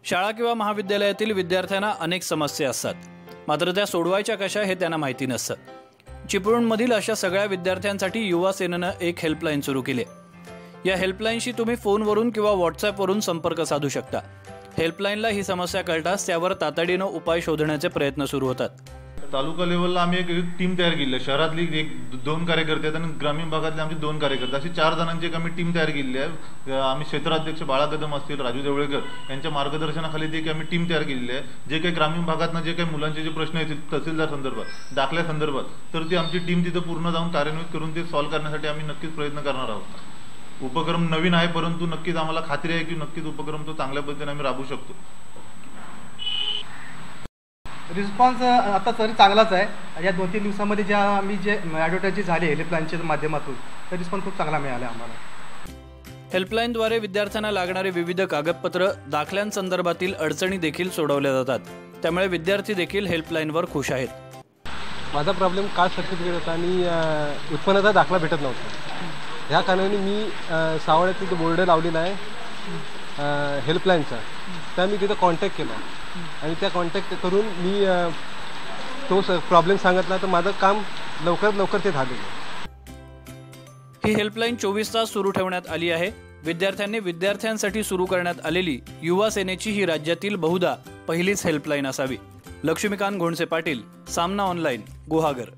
शाळा किंवा महाविद्यालयातील विद्यार्थ्यांना अनेक समस्या असतात, मात्र त्या सोडवायच्या कशा हे त्यांना माहिती नसतं. चिपळूणमधील अशा सगळ्या विद्यार्थ्यांसाठी युवा सेनेनं एक हेल्पलाईन सुरू केली. या हेल्पलाईनशी तुम्ही फोनवरून किंवा व्हॉट्सअपवरून संपर्क साधू शकता. हेल्पलाईनला ही समस्या कळताच त्यावर तातडीनं उपाय शोधण्याचे प्रयत्न सुरू होतात. तालुका लेवलला आम्ही एक टीम तयार केली आहे. शहरातली 2 कार्यकर्ते आहेत आणि ग्रामीण भागातले आमचे 2 कार्यकर्ते, अशी 4 जणांची एक आम्ही टीम तयार केलेली आहे. आम्ही क्षेत्राध्यक्ष बाळा कदम असतील, राजू देवळेकर यांच्या मार्गदर्शनाखाली एक आम्ही टीम तयार केलेली आहे. जे काही ग्रामीण भागातनं जे काही मुलांचे जे प्रश्न येतील तहसीलदार संदर्भात, दाखल्या संदर्भात, तर ती आमची टीम तिथं पूर्ण जाऊन कार्यान्वित करून ते सॉल्व्ह करण्यासाठी आम्ही नक्कीच प्रयत्न करणार आहोत. उपक्रम नवीन आहे, परंतु नक्कीच आम्हाला खात्री आहे की नक्कीच उपक्रम तो चांगल्या पद्धतीने आम्ही राबवू शकतो. रिस्पॉन्स आता तरी चांगलाच आहे. या 2-3 दिवसामध्ये ज्या आम्ही जे ॲडव्हर्टाईज झाली हेल्पलाईनच्या माध्यमातून, तर रिस्पॉन्स खूप चांगला मिळाला आम्हाला. हेल्पलाईनद्वारे विद्यार्थ्यांना लागणारे विविध कागदपत्र, दाखल्यांसंदर्भातील अडचणी देखील सोडवल्या जातात. त्यामुळे विद्यार्थी देखील हेल्पलाईनवर खुश आहेत. माझा प्रॉब्लेम कास्ट सर्टिफिकेट होता आणि उत्पन्नाचा दाखला भेटत नव्हता. ह्या कारणाने मी सावळ्यात बोर्ड लावलेला आहे हेल्पलाईनचा. त्या मी तिथं कॉन्टॅक्ट केला आणि त्या कॉन्टॅक्ट करून मी तो प्रॉब्लेम सांगितला, तर माझं काम लवकरात लवकर ते झालेलं. ही हेल्पलाईन 24 तास सुरू ठेवण्यात आली आहे. विद्यार्थ्यांनी विद्यार्थ्यांसाठी सुरू करण्यात आलेली युवा सेनेची ही राज्यातील बहुधा पहिलीच हेल्पलाईन असावी. लक्ष्मीकांत घोणसे पाटील, सामना ऑनलाईन, गुहागर.